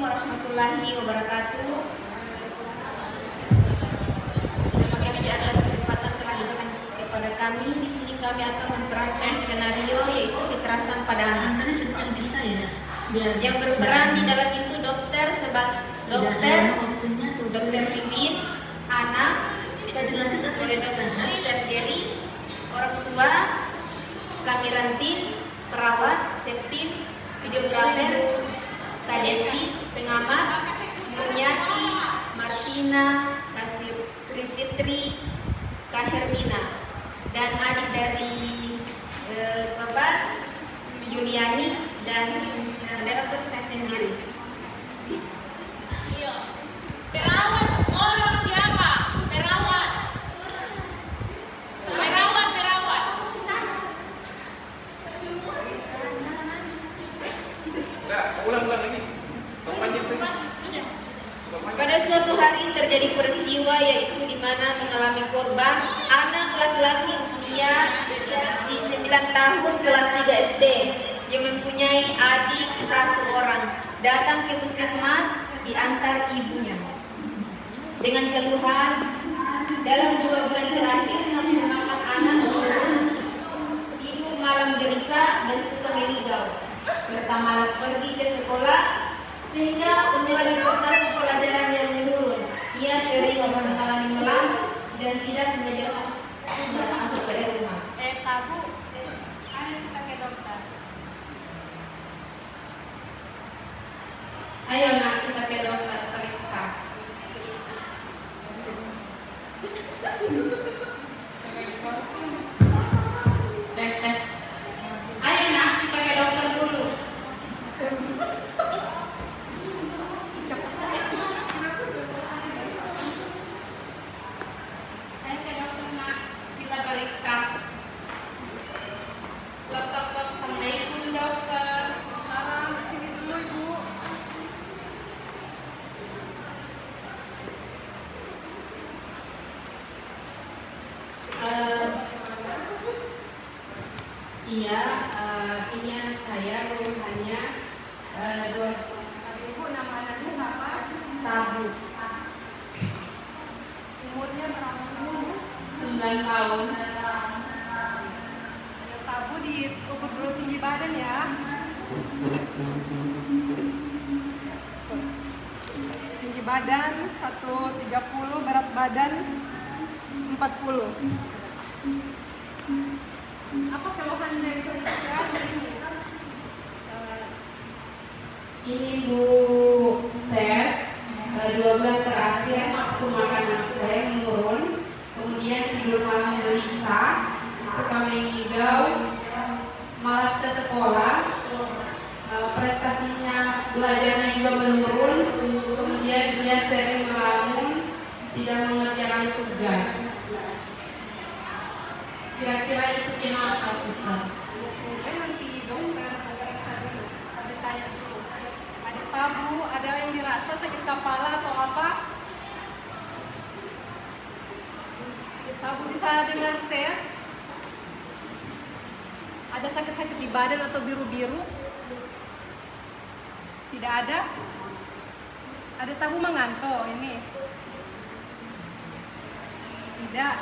warahmatullahi wabarakatuh. Terima kasih atas kesempatan telah diberikan kepada kami. Di sini kami akan memperankan skenario yaitu kekerasan pada anak. Yang berperan di dalam itu dokter Vivin, anak sebagai dokter Jerry, orang tua kami Rantin, perawat Septin, videografer Kadesi, pengamat Mulyati, Martina, Kasir Sri Fitri, Kak Hermina, dan adik dari Bapak Yuliani dan moderator saya sendiri. Perawat sekolah siapa? Perawat. Ulang lagi. Pada suatu hari terjadi peristiwa yaitu di mana mengalami korban anak laki-laki usia 9 tahun kelas 3 SD yang mempunyai adik 1 orang datang ke puskesmas diantar ibunya dengan keluhan dalam 2 bulan terakhir nafsu makan anak menurun, tidur malam gelisah dan suka meligau serta malas pergi ke sekolah sehingga mengalami prestasi pelajaran yang menurun. Ia sering mengalami melambat dan tidak mengerjakan tugas atau PR rumah. Tabu. Ayo kita ke dokter. Ayo nak kita ke dokter periksa. Tes. Ayo nak kita ke dokter dulu. Ayo ke dokter nak, kita periksa. Tok. Assalamualaikum dokter. Salam, sini dulu Ibu. Iya, ini anak saya keluhannya Ibu nama anaknya siapa? tabu Umurnya berapa? 9 tahun. Ada tabu di ukur dulu tinggi badan ya. Tinggi badan 130, berat badan 40. Apa keluhannya itu? Ini Bu Ses, 2 bulan terakhir nafsu makan anak saya menurun, kemudian tidur malam gelisah, suka mengigau, malas ke sekolah, prestasinya belajarnya juga menurun, kemudian dia sering melamun, tidak mengerjakan tugas. Kira-kira itu kenapa, Suster? Nanti dokter periksa dulu, ada tanya dulu. Ada tabu, ada yang dirasa sakit kepala atau apa? Tabu bisa dengan ses? Ada sakit-sakit di badan atau biru-biru? Tidak ada? Ada tabu mengantuk ini? Tidak.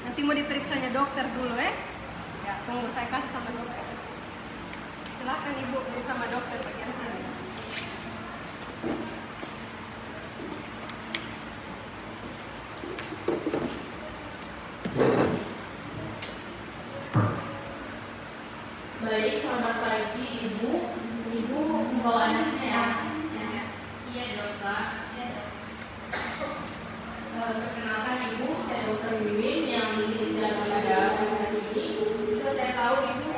Nanti mau diperiksanya dokter dulu ya. Ya, tunggu saya kasih sama dokter. Silakan Ibu bersama dokter bagian sini. Baik, selamat pagi Ibu. Ibu membawa anaknya ya? Iya dokter. Perkenalkan Ibu, saya Dr. Wiwin yang dijaga pada hari ini. Bisa saya tahu Ibu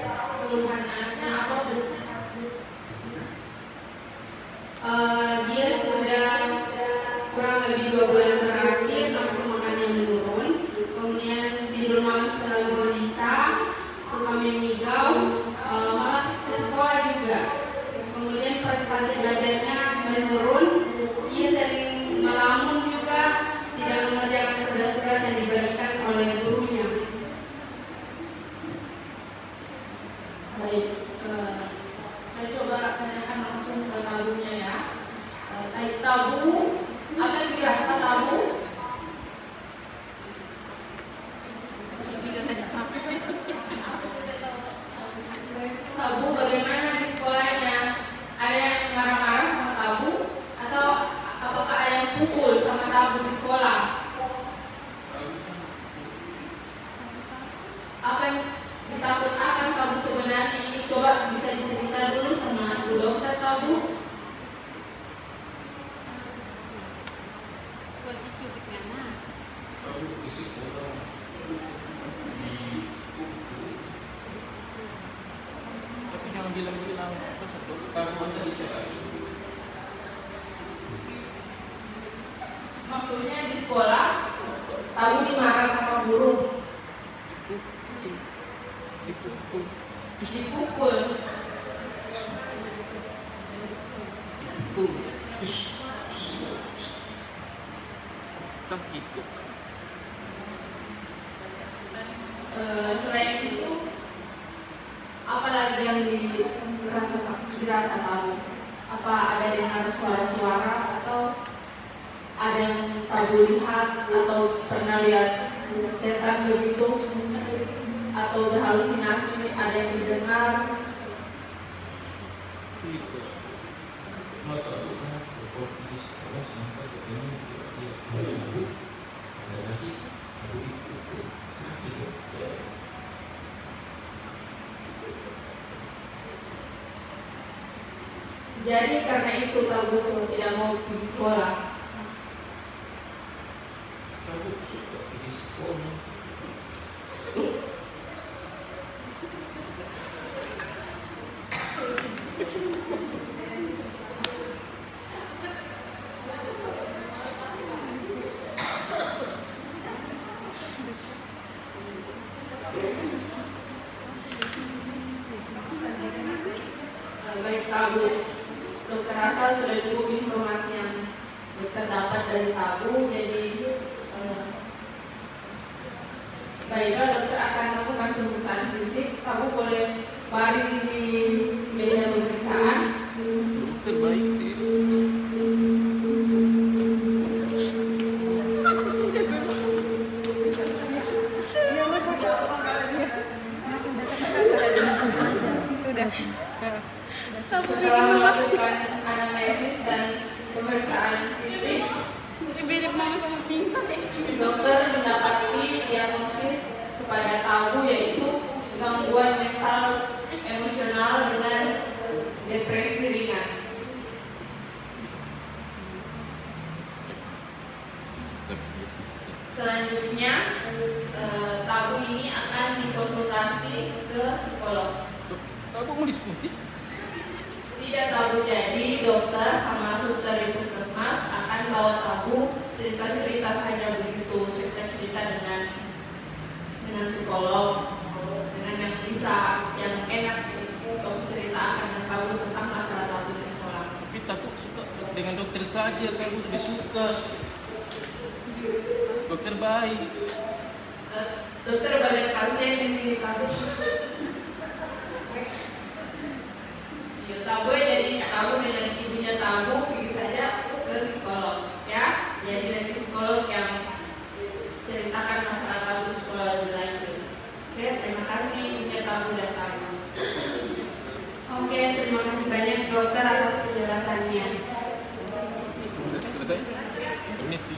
keluhan anaknya apa Bu? Dia sudah kurang lebih 2 bulan terakhir nafsu makannya menurun, kemudian tidur malam selalu Apa yang ditakutkan kamu sebenarnya ini? Coba bisa dicerita dulu sama Bu Dokter tahu? Tapi jangan bilang-bilang kamu aja dicari. Maksudnya di sekolah kamu dimarah sama guru, Dipukul. dipukul. Kan gitu. Selain itu, apalagi yang dirasa tabu? Apa ada dengar suara-suara atau ada yang tabu lihat atau pernah lihat setan begitu atau berhalusinasi, ada yang didengar? Gitu. Jadi karena itu tabu semua tidak mau pergi sekolah. Kamu suka pergi sekolah. Baik tabu, dokter rasa sudah cukup informasi yang dokter dapat dari tabu. Jadi baiklah, dokter akan melakukan pemeriksaan fisik. Kamu boleh baring di meja pemeriksaan. Dokter baik deh. Setelah melakukan anamnesis dan pemeriksaan fisik, Mirip mama sama pingsan. dokter mendapati diagnosis kepada tabu, yaitu gangguan mental emosional dengan depresi ringan. Selanjutnya, tabu ini akan dikonsultasi ke psikolog. Kamu mau diskusi? Tidak tabu, jadi dokter sama suster di puskesmas akan bawa tabu, cerita-cerita saja begitu, cerita-cerita dengan psikolog, dengan yang bisa, yang enak untuk ceritakan dan tahu tentang masalah tabu di sekolah. Tapi takut suka dengan dokter saja, kamu lebih suka. Dokter baik. Dokter banyak pasien di sini tabu. Ya, tabu jadi tabu dengan ibunya tabu, pergi saja ke psikolog, ya. Jadi nanti psikolog yang ceritakan masalah tabu di sekolah lebih lanjut. Oke, terima kasih ibunya tabu dan tabu. Oke, terima kasih banyak dokter atas penjelasannya. Sudah selesai? Permisi.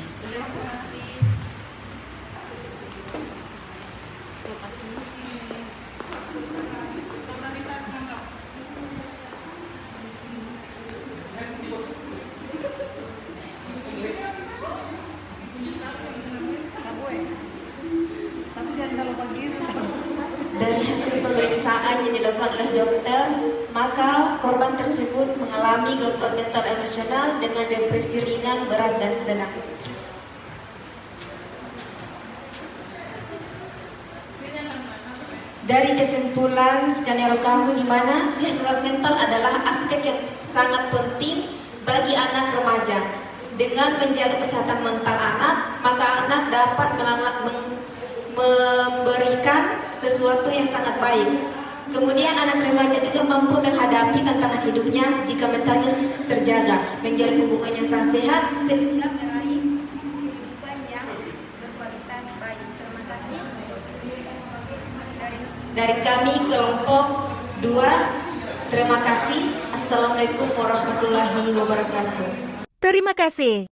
Dari hasil pemeriksaan yang dilakukan oleh dokter, maka korban tersebut mengalami gangguan mental emosional dengan depresi ringan, berat, dan sedang. Dari kesimpulan skenario kamu di mana kesehatan mental adalah aspek yang sangat penting bagi anak remaja. Dengan menjaga kesehatan mental anak, maka anak dapat memberikan sesuatu yang sangat baik. Kemudian anak remaja juga mampu menghadapi tantangan hidupnya jika mentalnya terjaga, menjalin hubungan yang sangat sehat sehingga meraih kehidupan yang berkualitas baik. Terima kasih. Dari kami kelompok 2, terima kasih. Assalamualaikum warahmatullahi wabarakatuh. Terima kasih.